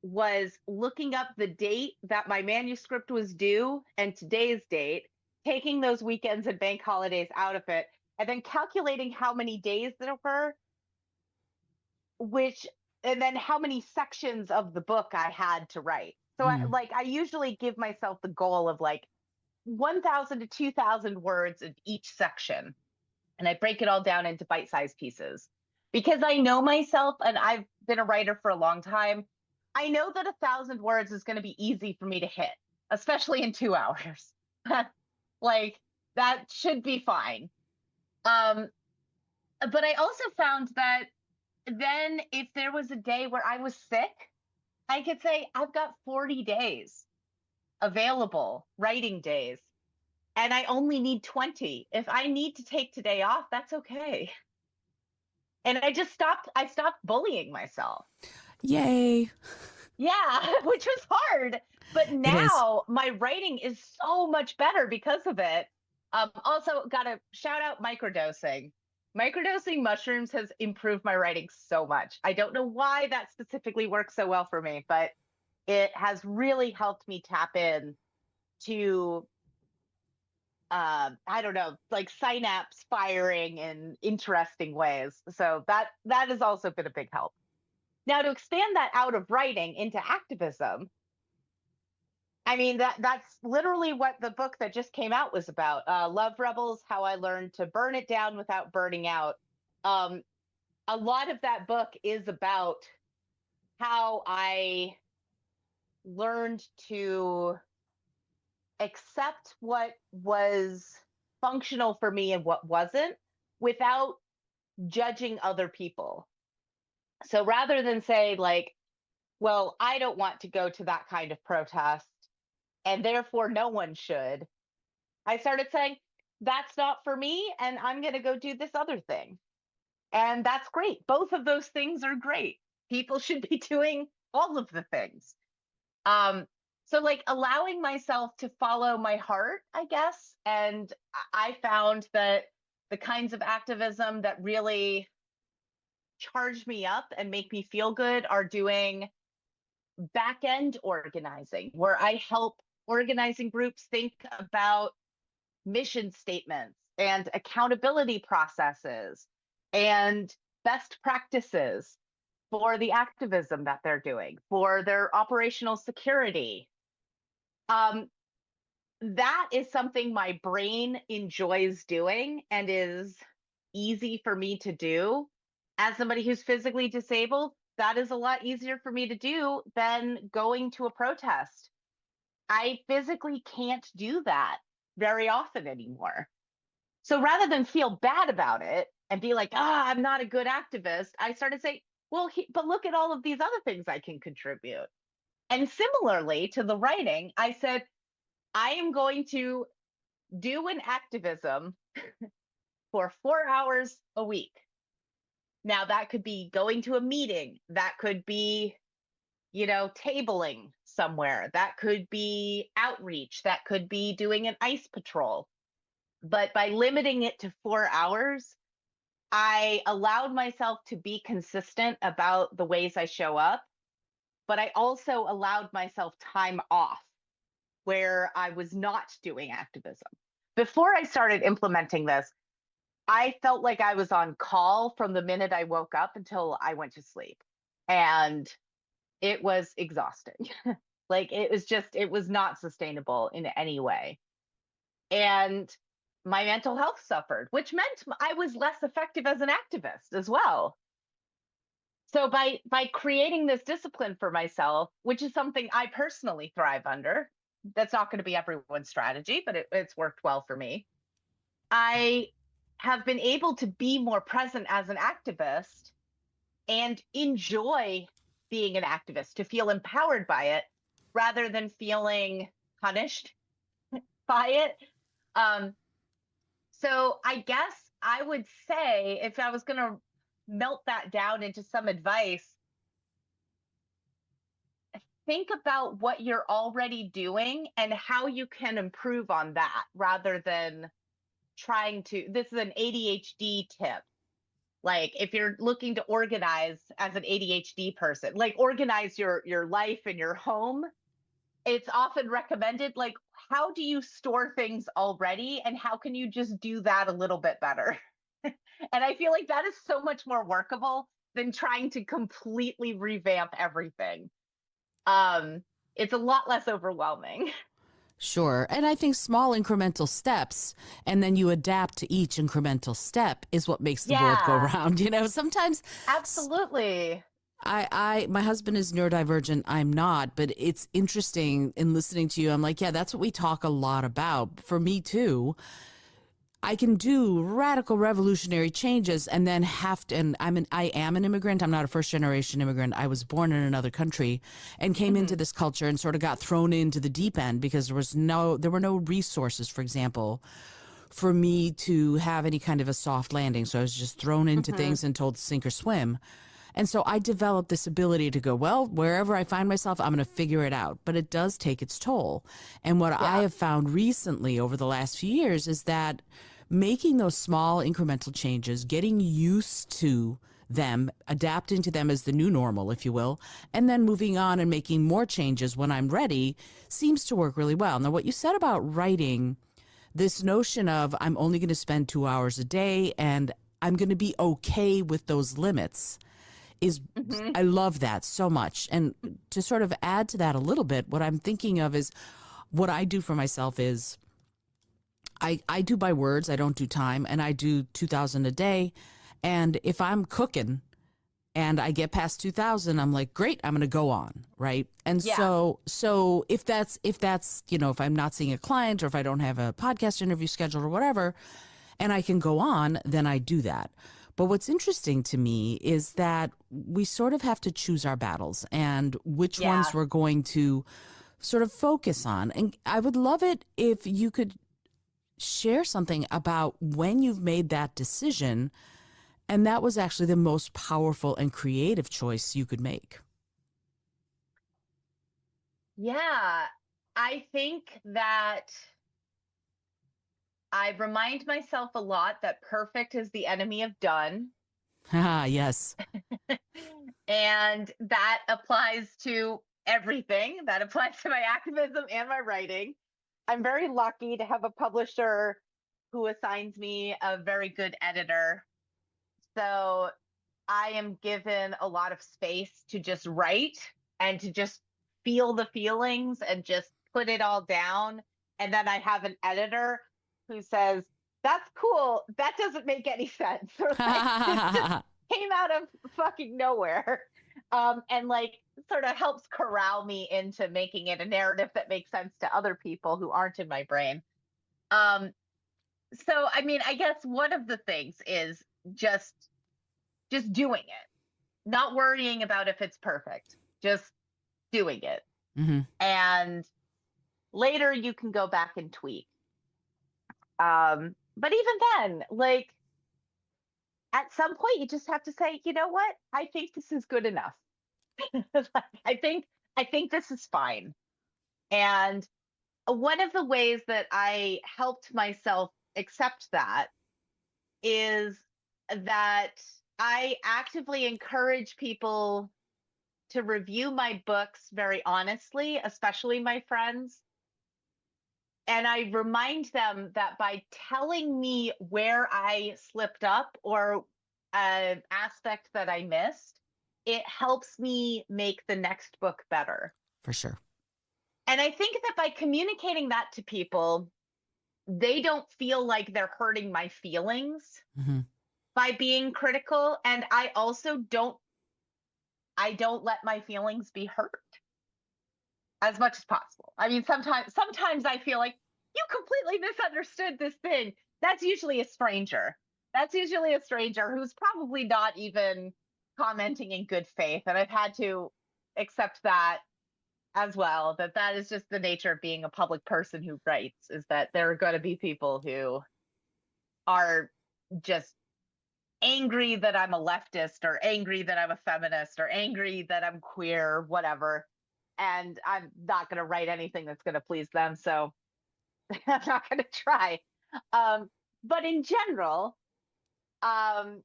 [SPEAKER 2] was looking up the date that my manuscript was due and today's date, taking those weekends and bank holidays out of it, and then calculating how many days there were, which and then how many sections of the book I had to write. So I usually give myself the goal of like 1,000 to 2,000 words in each section. And I break it all down into bite-sized pieces because I know myself and I've been a writer for a long time. I know that 1,000 words is going to be easy for me to hit, especially in 2 hours. Like that should be fine. Um, but I also found that then if there was a day where I was sick, I could say, I've got 40 days available, writing days, and I only need 20. If I need to take today off, that's okay. And I stopped bullying myself.
[SPEAKER 1] Yay.
[SPEAKER 2] Yeah, which was hard. But
[SPEAKER 1] It is.
[SPEAKER 2] now my writing is so much better because of it. Also, got to shout out microdosing. Microdosing mushrooms has improved my writing so much. I don't know why that specifically works so well for me, but it has really helped me tap in to I don't know, like synapse firing in interesting ways. So that has also been a big help. Now to expand that out of writing into activism, I mean that's literally what the book that just came out was about. Love Rebels: How I Learned to Burn It Down Without Burning Out. Um, a lot of that book is about how I learned to accept what was functional for me and what wasn't without judging other people. So rather than say, like, well, I don't want to go to that kind of protest and therefore no one should, I started saying, that's not for me and I'm going to go do this other thing. And that's great. Both of those things are great. People should be doing all of the things. Um, so like allowing myself to follow my heart, I guess. And I found that the kinds of activism that really charge me up and make me feel good are doing back end organizing, where I help organizing groups think about mission statements and accountability processes and best practices for the activism that they're doing, for their operational security. Um, that is something my brain enjoys doing and is easy for me to do. As somebody who's physically disabled, that is a lot easier for me to do than going to a protest. I physically can't do that very often anymore. So rather than feel bad about it and be like, I'm not a good activist, I started saying, well, but look at all of these other things I can contribute. And similarly to the writing, I said, I am going to do an activism for 4 hours a week. Now, that could be going to a meeting, that could be, tabling somewhere, that could be outreach, that could be doing an ice patrol. But by limiting it to 4 hours, I allowed myself to be consistent about the ways I show up, but I also allowed myself time off where I was not doing activism. Before I started implementing this, I felt like I was on call from the minute I woke up until I went to sleep. And it was exhausting. Like it was not sustainable in any way. And my mental health suffered, which meant I was less effective as an activist as well. So by creating this discipline for myself, which is something I personally thrive under, that's not going to be everyone's strategy, but it's worked well for me. I have been able to be more present as an activist and enjoy being an activist, to feel empowered by it rather than feeling punished by it. Um, so I guess I would say, if I was going to melt that down into some advice, think about what you're already doing and how you can improve on that rather than trying to. This is an ADHD tip. Like, if you're looking to organize as an ADHD person, like organize your life and your home, it's often recommended, like, how do you store things already and how can you just do that a little bit better? And I feel like that is so much more workable than trying to completely revamp everything. um it's a lot less overwhelming.
[SPEAKER 1] Sure. And I think small incremental steps and then you adapt to each incremental step is what makes the world go
[SPEAKER 2] Yeah,
[SPEAKER 1] round. You know, sometimes
[SPEAKER 2] absolutely.
[SPEAKER 1] my husband is neurodivergent. I'm not, but it's interesting in listening to you. I'm like, yeah, that's what we talk a lot about. For me too. I can do radical revolutionary changes and then have to, and I am an immigrant. I'm not a first generation immigrant. I was born in another country and came
[SPEAKER 2] Hmm.
[SPEAKER 1] into this culture and sort of got thrown into the deep end because there were no resources, for example, for me to have any kind of a soft landing. So I was just thrown into
[SPEAKER 2] Hmm.
[SPEAKER 1] things and told to sink or swim. And so I developed this ability to go, well, wherever I find myself, I'm going to figure it out. But it does take its toll. And what I
[SPEAKER 2] Yeah.
[SPEAKER 1] have found recently over the last few years is that making those small incremental changes, getting used to them, adapting to them as the new normal, if you will, and then moving on and making more changes when I'm ready seems to work really well. Now, what you said about writing, this notion of I'm only going to spend 2 hours a day and I'm going to be okay with those limits is,
[SPEAKER 2] Hmm.
[SPEAKER 1] I love that so much. And to sort of add to that a little bit, what I'm thinking of is what I do for myself is I do by words, I don't do time, and I do 2,000 a day. And if I'm cooking and I get past 2,000, I'm like, great, I'm going to go on, right? And
[SPEAKER 2] Yeah.
[SPEAKER 1] so if that's, you know, if I'm not seeing a client or if I don't have a podcast interview scheduled or whatever, and I can go on, then I do that. But what's interesting to me is that we sort of have to choose our battles and which ones
[SPEAKER 2] Yeah.
[SPEAKER 1] we're going to sort of focus on. And I would love it if you could share something about when you've made that decision and that was actually the most powerful and creative choice you could make.
[SPEAKER 2] Yeah. I think that I remind myself a lot that perfect is the enemy of done.
[SPEAKER 1] Ah, yes.
[SPEAKER 2] And that applies to everything. That applies to my activism and my writing. I'm very lucky to have a publisher who assigns me a very good editor. So I am given a lot of space to just write and to just feel the feelings and just put it all down. And then I have an editor who says, that's cool. That doesn't make any sense. Or like, this just came out of fucking nowhere. And like sort of helps corral me into making it a narrative that makes sense to other people who aren't in my brain. Um, so I mean, I guess one of the things is just just doing it, not worrying about if it's perfect, just doing it.
[SPEAKER 1] Hmm.
[SPEAKER 2] And later you can go back and tweak. But even then, like at some point, you just have to say, you know what? I think this is good enough. I think I think this is fine. And one of the ways that I helped myself accept that is that I actively encourage people to review my books very honestly, especially my friends. And I remind them that by telling me where I slipped up or an aspect that I missed, it helps me make the next book better.
[SPEAKER 1] For sure.
[SPEAKER 2] And I think that by communicating that to people, they don't feel like they're hurting my feelings
[SPEAKER 1] Hmm.
[SPEAKER 2] by being critical. And I don't let my feelings be hurt as much as possible. I mean, sometimes I feel like you completely misunderstood this thing. That's usually a stranger. That's usually a stranger who's probably not even commenting in good faith. And I've had to accept that as well, that is just the nature of being a public person who writes, is that there are going to be people who are just angry that I'm a leftist, or angry that I'm a feminist, or angry that I'm queer, whatever. And I'm not going to write anything that's going to please them. So I'm not going to try. Um, but in general, um,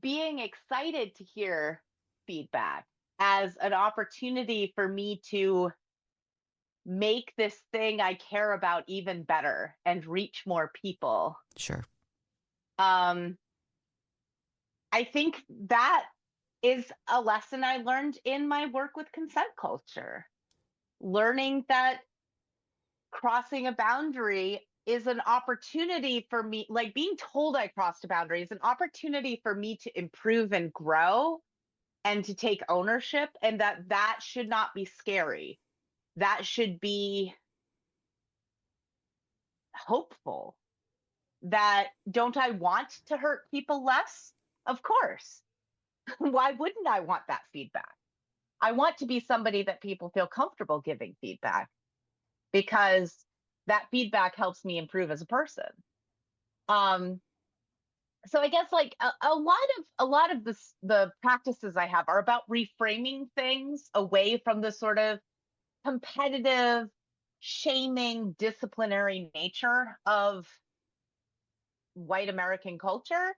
[SPEAKER 2] being excited to hear feedback as an opportunity for me to make this thing I care about even better and reach more people.
[SPEAKER 1] Sure.
[SPEAKER 2] Um, I think that is a lesson I learned in my work with consent culture. Learning that crossing a boundary is an opportunity for me, like being told I crossed a boundary is an opportunity for me to improve and grow and to take ownership, and that should not be scary. That should be hopeful. That don't I want to hurt people less? Of course. Why wouldn't I want that feedback? I want to be somebody that people feel comfortable giving feedback, because that feedback helps me improve as a person. Um, so I guess like a lot of the practices I have are about reframing things away from the sort of competitive, shaming, disciplinary nature of white American culture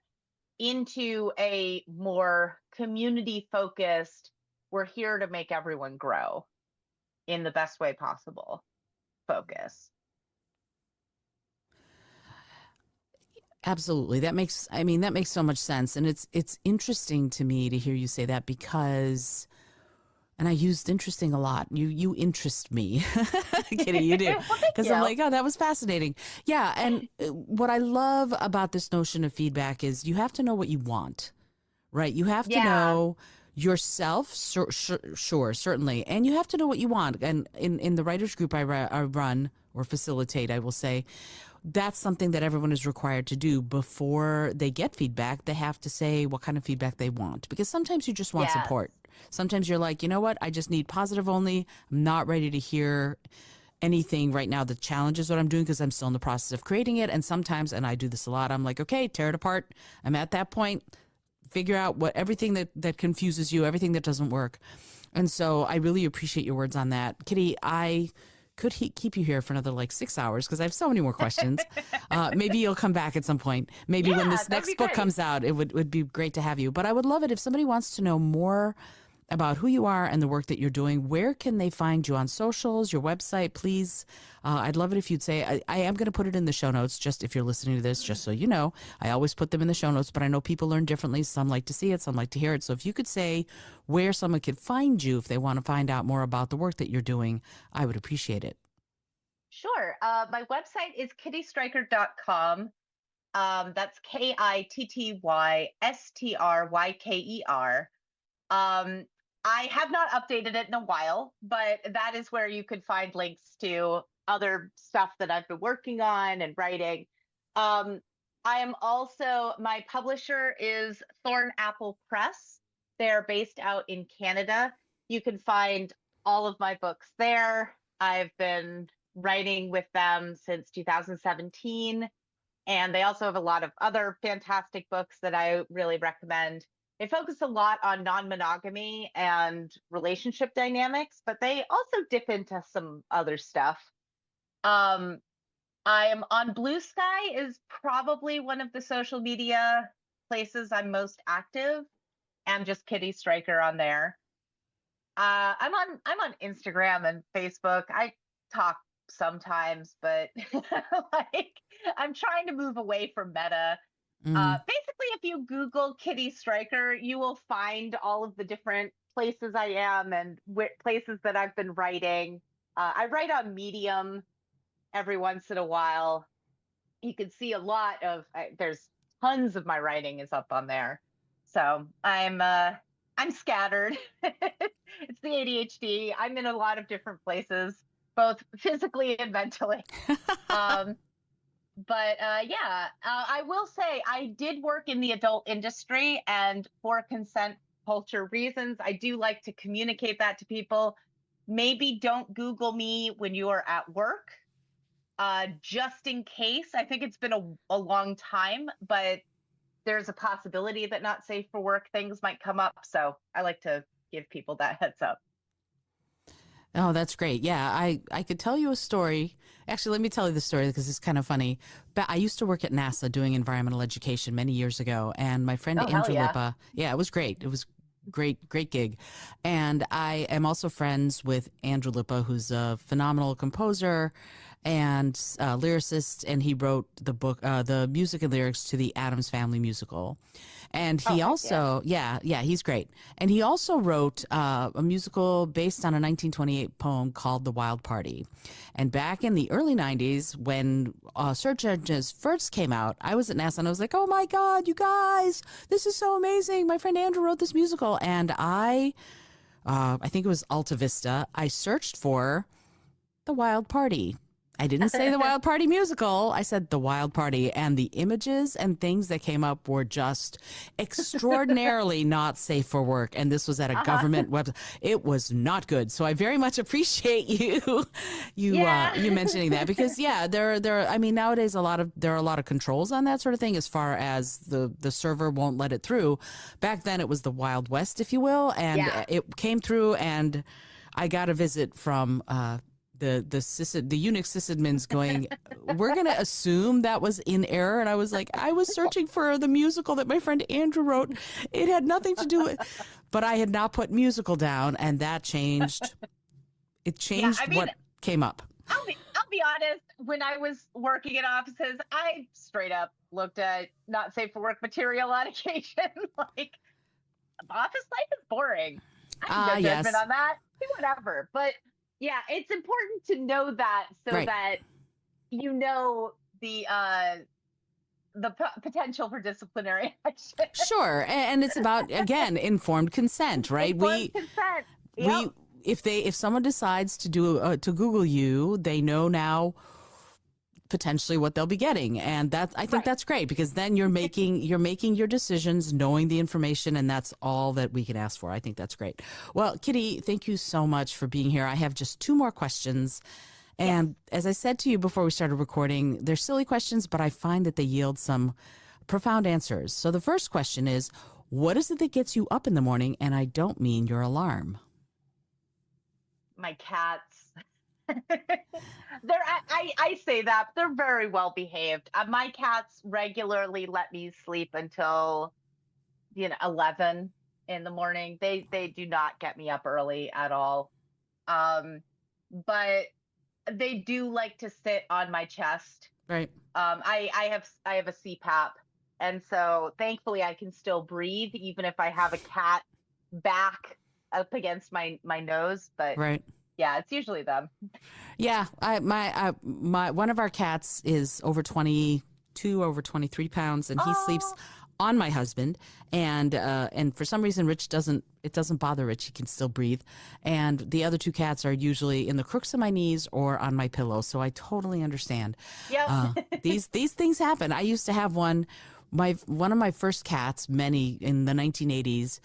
[SPEAKER 2] into a more community focused, we're here to make everyone grow in the best way possible focus.
[SPEAKER 1] Absolutely. That makes so much sense. And it's interesting to me to hear you say that, because, and I used interesting a lot. You interest me. Kitty, you do.
[SPEAKER 2] Well, thank
[SPEAKER 1] Because I'm
[SPEAKER 2] you.
[SPEAKER 1] like, oh, that was fascinating. Yeah. And what I love about this notion of feedback is you have to know what you want, right? You have to
[SPEAKER 2] Yeah.
[SPEAKER 1] know yourself, sure, certainly. And you have to know what you want. And in the writers group I run or facilitate, I will say, that's something that everyone is required to do before they get feedback. They have to say what kind of feedback they want, because sometimes you just want
[SPEAKER 2] Yes.
[SPEAKER 1] support. Sometimes you're like, you know what? I just need positive only. I'm not ready to hear anything right now that challenges what I'm doing, because I'm still in the process of creating it. And sometimes, and I do this a lot, I'm like, okay, tear it apart. I'm at that point. Figure out what everything that confuses you, everything that doesn't work. And so I really appreciate your words on that. Kitty, I could keep you here for another like 6 hours, because I have so many more questions. Maybe you'll come back at some point. Maybe when
[SPEAKER 2] Yeah,
[SPEAKER 1] this
[SPEAKER 2] that'd be
[SPEAKER 1] next book
[SPEAKER 2] great.
[SPEAKER 1] comes out, it would be great to have you. But I would love it if somebody wants to know more about who you are and the work that you're doing. Where can they find you on socials, your website, please? I'd love it if you'd say, I am going to put it in the show notes, just if you're listening to this, just so you know. I always put them in the show notes, but I know people learn differently. Some like to see it, some like to hear it. So if you could say where someone could find you if they want to find out more about the work that you're doing, I would appreciate it.
[SPEAKER 2] Sure. My website is kittystryker.com. That's KITTYSTRYKER. Um, I have not updated it in a while, but that is where you could find links to other stuff that I've been working on and writing. Um, I am also, my publisher is Thorn Apple Press. They're based out in Canada. You can find all of my books there. I've been writing with them since 2017. And they also have a lot of other fantastic books that I really recommend. They focus a lot on non-monogamy and relationship dynamics, but they also dip into some other stuff. Um, I am on Blue Sky, is probably one of the social media places I'm most active. I'm just Kitty Stryker on there. I'm on Instagram and Facebook. I talk sometimes, but like I'm trying to move away from Meta.
[SPEAKER 1] Mm,
[SPEAKER 2] Basically, if you Google Kitty Stryker, you will find all of the different places I am and places that I've been writing. I write on Medium every once in a while. You can see a lot of there's tons of my writing is up on there. So I'm scattered. It's the ADHD. I'm in a lot of different places, both physically and mentally. Um, but yeah, I will say I did work in the adult industry, and for consent culture reasons, I do like to communicate that to people. Maybe don't Google me when you are at work, just in case. I think it's been a long time, but there's a possibility that not safe for work things might come up. So I like to give people that heads up.
[SPEAKER 1] Oh, that's great. Yeah, I could tell you a story. Actually, let me tell you the story because it's kind of funny. But I used to work at NASA doing environmental education many years ago, and my friend
[SPEAKER 2] Oh, hell
[SPEAKER 1] Andrew
[SPEAKER 2] yeah.
[SPEAKER 1] Lippa, yeah, it was great. It was great gig. And I am also friends with Andrew Lippa, who's a phenomenal composer and lyricist, and he wrote the book, the music and lyrics to the Addams Family musical. And
[SPEAKER 2] Oh,
[SPEAKER 1] he
[SPEAKER 2] heck yeah.
[SPEAKER 1] also, yeah, he's great. And he also wrote a musical based on a 1928 poem called The Wild Party. And back in the early 90s, when search engines first came out, I was at NASA and I was like, oh my God, you guys, this is so amazing. My friend Andrew wrote this musical. And I think it was Alta Vista, I searched for The Wild Party. I didn't say The Wild Party musical. I said The Wild Party. And the images and things that came up were just extraordinarily not safe for work. And this was at a
[SPEAKER 2] Uh-huh.
[SPEAKER 1] government website. It was not good. So I very much appreciate
[SPEAKER 2] Yeah.
[SPEAKER 1] you mentioning that because I mean nowadays there are a lot of controls on that sort of thing as far as the server won't let it through. Back then it was the Wild West, if you will, and
[SPEAKER 2] Yeah.
[SPEAKER 1] it came through and I got a visit from the Unix sysadmins going, we're going to assume that was in error. And I was like, I was searching for the musical that my friend Andrew wrote. It had nothing to do with, but I had not put musical down, and that changed. It
[SPEAKER 2] Yeah.
[SPEAKER 1] changed
[SPEAKER 2] I mean,
[SPEAKER 1] what came up.
[SPEAKER 2] I'll be honest. When I was working in offices, I straight up looked at not safe for work material on occasion. Like, office life is boring. I have
[SPEAKER 1] Ah,
[SPEAKER 2] no judgment
[SPEAKER 1] yes.
[SPEAKER 2] on that. Do whatever. But yeah, it's important to know that so
[SPEAKER 1] Right.
[SPEAKER 2] that you know the potential for disciplinary action.
[SPEAKER 1] Sure. And it's about, again, informed consent, right?
[SPEAKER 2] Informed consent. Yep.
[SPEAKER 1] We, if someone decides to Google you, they know now potentially what they'll be getting, and that I think
[SPEAKER 2] Right.
[SPEAKER 1] that's great because then you're making your decisions knowing the information, and that's all that we can ask for. I think that's great. Well, Kitty, thank you so much for being here. I have just two more questions,
[SPEAKER 2] Yes.
[SPEAKER 1] and as I said to you before we started recording, they're silly questions, but I find that they yield some profound answers. So the first question is, what is it that gets you up in the morning? And I don't mean your alarm.
[SPEAKER 2] My cats. I say that they're very well behaved. My cats regularly let me sleep until 11 in the morning. They do not get me up early at all. Um, but they do like to sit on my chest.
[SPEAKER 1] Right.
[SPEAKER 2] I have a CPAP, and so thankfully I can still breathe even if I have a cat back up against my nose. But
[SPEAKER 1] Right.
[SPEAKER 2] yeah, it's usually them.
[SPEAKER 1] Yeah, my one of our cats is over 22, over 23 pounds, and he sleeps
[SPEAKER 2] Oh,
[SPEAKER 1] on my husband. And for some reason, it doesn't bother Rich. He can still breathe. And the other two cats are usually in the crooks of my knees or on my pillow. So I totally understand.
[SPEAKER 2] yep.
[SPEAKER 1] These things happen. I used to have one. One of my first cats, many in the 1980s,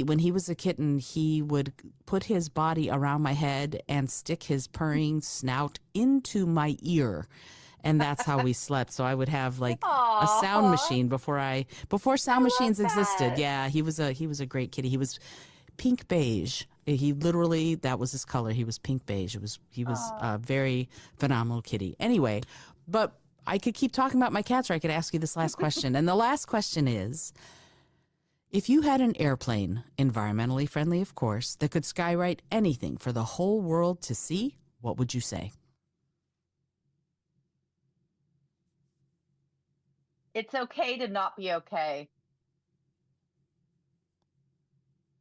[SPEAKER 1] when he was a kitten, he would put his body around my head and stick his purring snout into my ear, and that's how we slept. So I would have like a sound
[SPEAKER 2] Aw,
[SPEAKER 1] machine before
[SPEAKER 2] I
[SPEAKER 1] sound
[SPEAKER 2] love
[SPEAKER 1] machines existed.
[SPEAKER 2] that.
[SPEAKER 1] Yeah, he was a great kitty. He was pink beige. He literally, that was his color. He was pink beige. He was
[SPEAKER 2] Aw.
[SPEAKER 1] a very phenomenal kitty. Anyway, but I could keep talking about my cats, or I could ask you this last question. And the last question is, if you had an airplane, environmentally friendly, of course, that could skywrite anything for the whole world to see, what would you say?
[SPEAKER 2] It's okay to not be okay.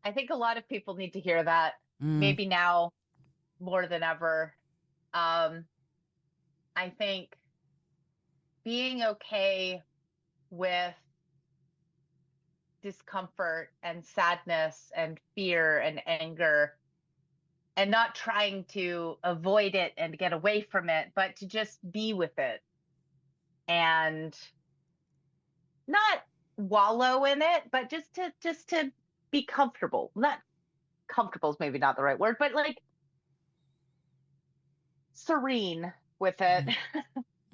[SPEAKER 2] I think a lot of people need to hear that,
[SPEAKER 1] Mm,
[SPEAKER 2] maybe now more than ever. Um, I think being okay with discomfort and sadness and fear and anger, and not trying to avoid it and get away from it, but to just be with it and not wallow in it, but just to be comfortable. Not comfortable is maybe not the right word, but like serene with it.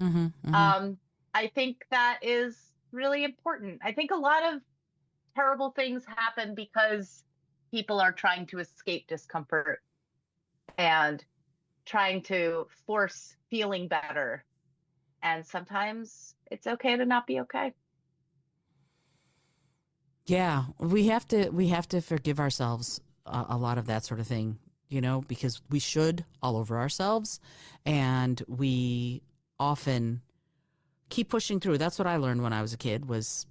[SPEAKER 1] mhm, mhm, mhm.
[SPEAKER 2] um, I think that is really important. I think a lot of terrible things happen because people are trying to escape discomfort and trying to force feeling better. And sometimes it's okay to not be okay.
[SPEAKER 1] Yeah, we have to forgive ourselves a lot of that sort of thing, you know, because we should all over ourselves, and we often keep pushing through. That's what I learned when I was a kid was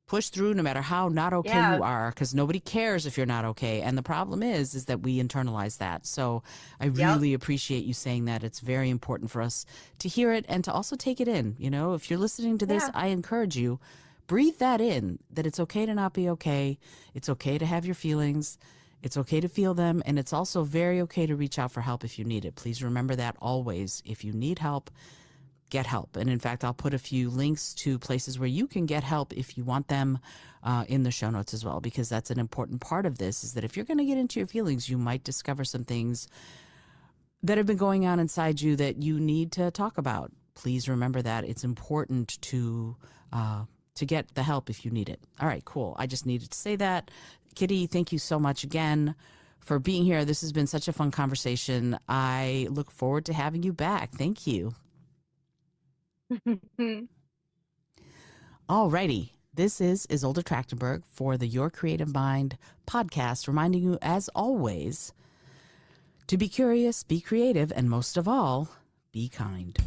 [SPEAKER 1] push through no matter how not okay you
[SPEAKER 2] Yeah.
[SPEAKER 1] are, because nobody cares if you're not okay. And the problem is that we internalize that. So I
[SPEAKER 2] Yep.
[SPEAKER 1] really appreciate you saying that. It's very important for us to hear it and to also take it in. You know, if you're listening to this,
[SPEAKER 2] Yeah.
[SPEAKER 1] I encourage you, breathe that in, that it's okay to not be okay. It's okay to have your feelings. It's okay to feel them. And it's also very okay to reach out for help if you need it. Please remember that always. If you need help, get help. And in fact, I'll put a few links to places where you can get help if you want them in the show notes as well, because that's an important part of this, is that if you're going to get into your feelings, you might discover some things that have been going on inside you that you need to talk about. Please remember that it's important to get the help if you need it. All right, cool. I just needed to say that. Kitty, thank you so much again for being here. This has been such a fun conversation. I look forward to having you back. Thank you. Alrighty. This is Isolde Trachtenberg for the Your Creative Mind podcast, reminding you, as always, to be curious, be creative, and most of all, be kind.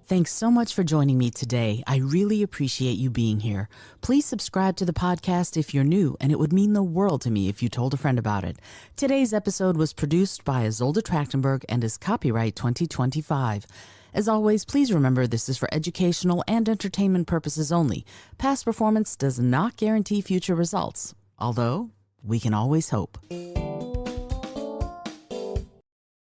[SPEAKER 1] Thanks so much for joining me today. I really appreciate you being here. Please subscribe to the podcast if you're new, and it would mean the world to me if you told a friend about it. Today's episode was produced by Isolde Trachtenberg and is copyright 2025. As always, please remember this is for educational and entertainment purposes only. Past performance does not guarantee future results, although we can always hope.